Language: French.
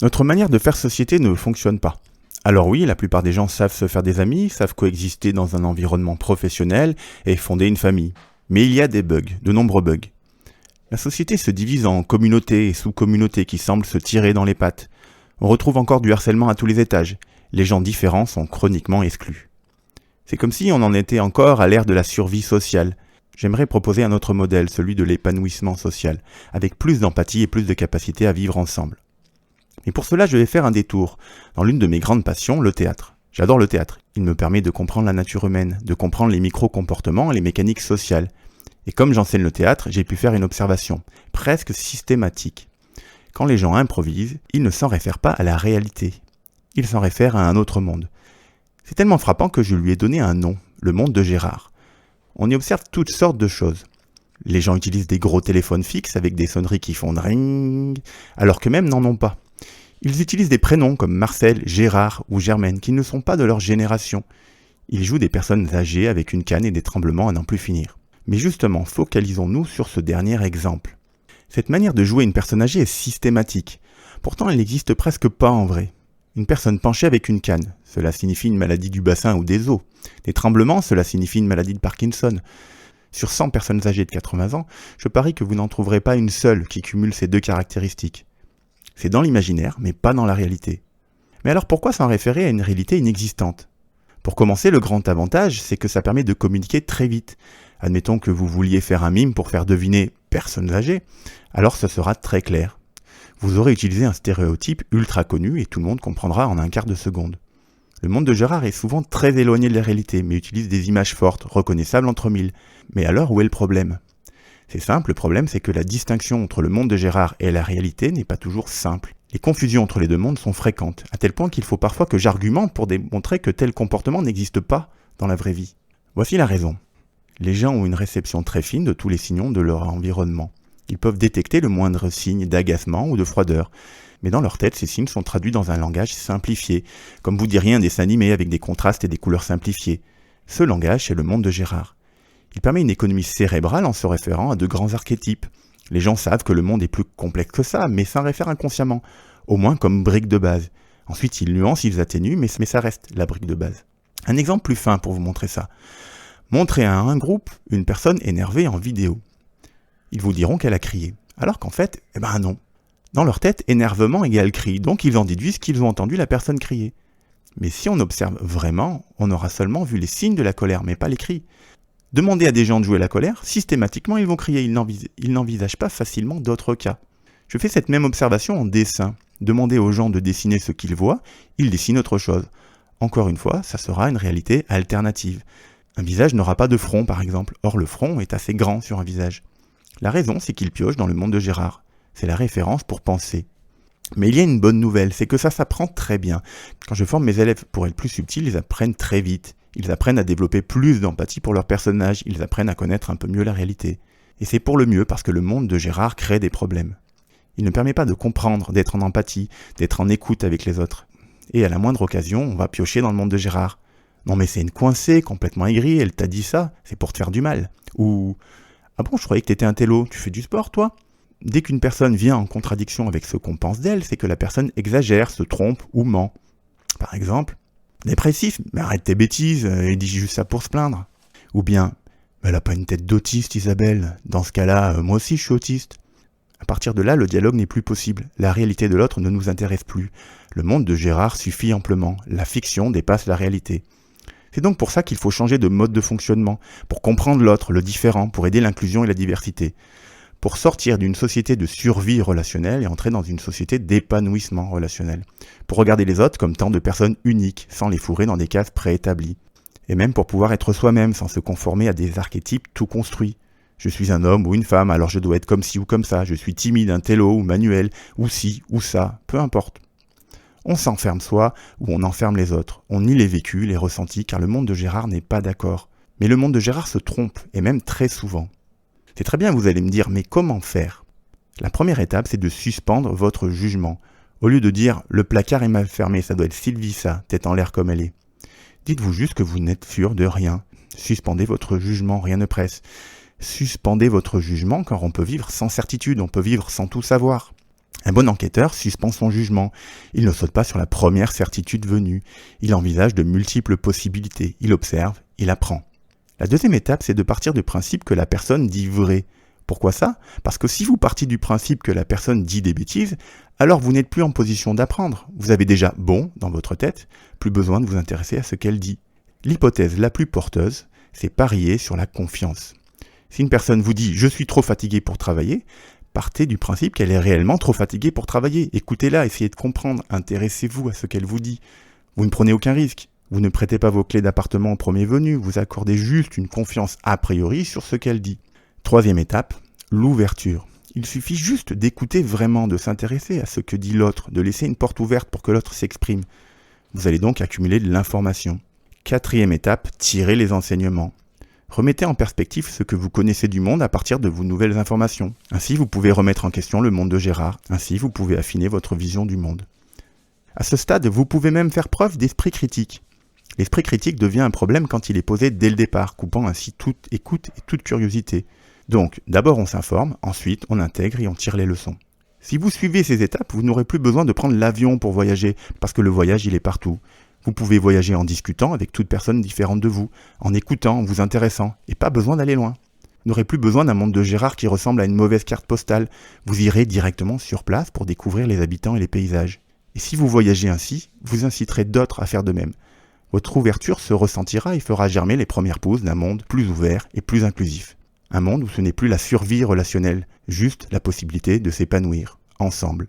Notre manière de faire société ne fonctionne pas. Alors oui, la plupart des gens savent se faire des amis, savent coexister dans un environnement professionnel et fonder une famille. Mais il y a des bugs, de nombreux bugs. La société se divise en communautés et sous-communautés qui semblent se tirer dans les pattes. On retrouve encore du harcèlement à tous les étages. Les gens différents sont chroniquement exclus. C'est comme si on en était encore à l'ère de la survie sociale. J'aimerais proposer un autre modèle, celui de l'épanouissement social, avec plus d'empathie et plus de capacité à vivre ensemble. Et pour cela, je vais faire un détour dans l'une de mes grandes passions, le théâtre. J'adore le théâtre. Il me permet de comprendre la nature humaine, de comprendre les micro-comportements et les mécaniques sociales. Et comme j'enseigne le théâtre, j'ai pu faire une observation, presque systématique. Quand les gens improvisent, ils ne s'en réfèrent pas à la réalité. Ils s'en réfèrent à un autre monde. C'est tellement frappant que je lui ai donné un nom, le monde de Gérard. On y observe toutes sortes de choses. Les gens utilisent des gros téléphones fixes avec des sonneries qui font ring, alors que même n'en ont pas. Ils utilisent des prénoms comme Marcel, Gérard ou Germaine qui ne sont pas de leur génération. Ils jouent des personnes âgées avec une canne et des tremblements à n'en plus finir. Mais justement, focalisons-nous sur ce dernier exemple. Cette manière de jouer une personne âgée est systématique. Pourtant, elle n'existe presque pas en vrai. Une personne penchée avec une canne, cela signifie une maladie du bassin ou des os. Des tremblements, cela signifie une maladie de Parkinson. Sur 100 personnes âgées de 80 ans, je parie que vous n'en trouverez pas une seule qui cumule ces deux caractéristiques. C'est dans l'imaginaire, mais pas dans la réalité. Mais alors pourquoi s'en référer à une réalité inexistante ? Pour commencer, le grand avantage, c'est que ça permet de communiquer très vite. Admettons que vous vouliez faire un mime pour faire deviner « personnes âgées », alors ce sera très clair. Vous aurez utilisé un stéréotype ultra connu et tout le monde comprendra en un quart de seconde. Le monde de Gérard est souvent très éloigné de la réalité, mais utilise des images fortes, reconnaissables entre mille. Mais alors, où est le problème ? C'est simple, le problème c'est que la distinction entre le monde de Gérard et la réalité n'est pas toujours simple. Les confusions entre les deux mondes sont fréquentes, à tel point qu'il faut parfois que j'argumente pour démontrer que tel comportement n'existe pas dans la vraie vie. Voici la raison. Les gens ont une réception très fine de tous les signaux de leur environnement. Ils peuvent détecter le moindre signe d'agacement ou de froideur. Mais dans leur tête, ces signes sont traduits dans un langage simplifié, comme vous diriez un dessin animé avec des contrastes et des couleurs simplifiées. Ce langage, c'est le monde de Gérard. Il permet une économie cérébrale en se référant à de grands archétypes. Les gens savent que le monde est plus complexe que ça, mais s'en réfèrent inconsciemment, au moins comme brique de base. Ensuite, ils nuancent, ils atténuent, mais ça reste la brique de base. Un exemple plus fin pour vous montrer ça. Montrez à un groupe une personne énervée en vidéo. Ils vous diront qu'elle a crié, alors qu'en fait, non. Dans leur tête, énervement égale cri, donc ils en déduisent qu'ils ont entendu la personne crier. Mais si on observe vraiment, on aura seulement vu les signes de la colère, mais pas les cris. Demandez à des gens de jouer la colère, systématiquement ils vont crier, ils n'envisagent pas facilement d'autres cas. Je fais cette même observation en dessin. Demandez aux gens de dessiner ce qu'ils voient, ils dessinent autre chose. Encore une fois, ça sera une réalité alternative. Un visage n'aura pas de front par exemple, or le front est assez grand sur un visage. La raison, c'est qu'ils piochent dans le monde de Gérard. C'est la référence pour penser. Mais il y a une bonne nouvelle, c'est que ça s'apprend très bien. Quand je forme mes élèves pour être plus subtils, ils apprennent très vite. Ils apprennent à développer plus d'empathie pour leur personnage, ils apprennent à connaître un peu mieux la réalité. Et c'est pour le mieux parce que le monde de Gérard crée des problèmes. Il ne permet pas de comprendre, d'être en empathie, d'être en écoute avec les autres. Et à la moindre occasion, on va piocher dans le monde de Gérard. Non mais c'est une coincée, complètement aigrie, elle t'a dit ça, c'est pour te faire du mal. Ou « Ah bon, je croyais que t'étais un télo, tu fais du sport toi ?» Dès qu'une personne vient en contradiction avec ce qu'on pense d'elle, c'est que la personne exagère, se trompe ou ment. Par exemple, dépressif, mais arrête tes bêtises, il dit juste ça pour se plaindre. Ou bien, elle a pas une tête d'autiste Isabelle, dans ce cas-là, moi aussi je suis autiste. À partir de là, le dialogue n'est plus possible, la réalité de l'autre ne nous intéresse plus. Le monde de Gérard suffit amplement, la fiction dépasse la réalité. C'est donc pour ça qu'il faut changer de mode de fonctionnement, pour comprendre l'autre, le différent, pour aider l'inclusion et la diversité. Pour sortir d'une société de survie relationnelle et entrer dans une société d'épanouissement relationnel. Pour regarder les autres comme tant de personnes uniques, sans les fourrer dans des cases préétablies. Et même pour pouvoir être soi-même, sans se conformer à des archétypes tout construits. Je suis un homme ou une femme, alors je dois être comme ci ou comme ça. Je suis timide, un télo ou manuel, ou ci ou ça, peu importe. On s'enferme soi ou on enferme les autres. On nie les vécus, les ressentis, car le monde de Gérard n'est pas d'accord. Mais le monde de Gérard se trompe, et même très souvent. C'est très bien, vous allez me dire, mais comment faire ? La première étape, c'est de suspendre votre jugement. Au lieu de dire « le placard est mal fermé, ça doit être Sylvie ça, tête en l'air comme elle est ». Dites-vous juste que vous n'êtes sûr de rien. Suspendez votre jugement, rien ne presse. Suspendez votre jugement car on peut vivre sans certitude, on peut vivre sans tout savoir. Un bon enquêteur suspend son jugement. Il ne saute pas sur la première certitude venue. Il envisage de multiples possibilités. Il observe, il apprend. La deuxième étape, c'est de partir du principe que la personne dit vrai. Pourquoi ça ? Parce que si vous partez du principe que la personne dit des bêtises, alors vous n'êtes plus en position d'apprendre. Vous avez déjà bon dans votre tête, plus besoin de vous intéresser à ce qu'elle dit. L'hypothèse la plus porteuse, c'est parier sur la confiance. Si une personne vous dit « je suis trop fatigué pour travailler », partez du principe qu'elle est réellement trop fatiguée pour travailler. Écoutez-la, essayez de comprendre, intéressez-vous à ce qu'elle vous dit. Vous ne prenez aucun risque. Vous ne prêtez pas vos clés d'appartement au premier venu, vous accordez juste une confiance a priori sur ce qu'elle dit. Troisième étape, l'ouverture. Il suffit juste d'écouter vraiment, de s'intéresser à ce que dit l'autre, de laisser une porte ouverte pour que l'autre s'exprime. Vous allez donc accumuler de l'information. Quatrième étape, tirez les enseignements. Remettez en perspective ce que vous connaissez du monde à partir de vos nouvelles informations. Ainsi, vous pouvez remettre en question le monde de Gérard. Ainsi, vous pouvez affiner votre vision du monde. À ce stade, vous pouvez même faire preuve d'esprit critique. L'esprit critique devient un problème quand il est posé dès le départ, coupant ainsi toute écoute et toute curiosité. Donc, d'abord on s'informe, ensuite on intègre et on tire les leçons. Si vous suivez ces étapes, vous n'aurez plus besoin de prendre l'avion pour voyager, parce que le voyage il est partout. Vous pouvez voyager en discutant avec toute personne différente de vous, en écoutant, en vous intéressant, et pas besoin d'aller loin. Vous n'aurez plus besoin d'un monde de Gérard qui ressemble à une mauvaise carte postale. Vous irez directement sur place pour découvrir les habitants et les paysages. Et si vous voyagez ainsi, vous inciterez d'autres à faire de même. Votre ouverture se ressentira et fera germer les premières pousses d'un monde plus ouvert et plus inclusif. Un monde où ce n'est plus la survie relationnelle, juste la possibilité de s'épanouir, ensemble.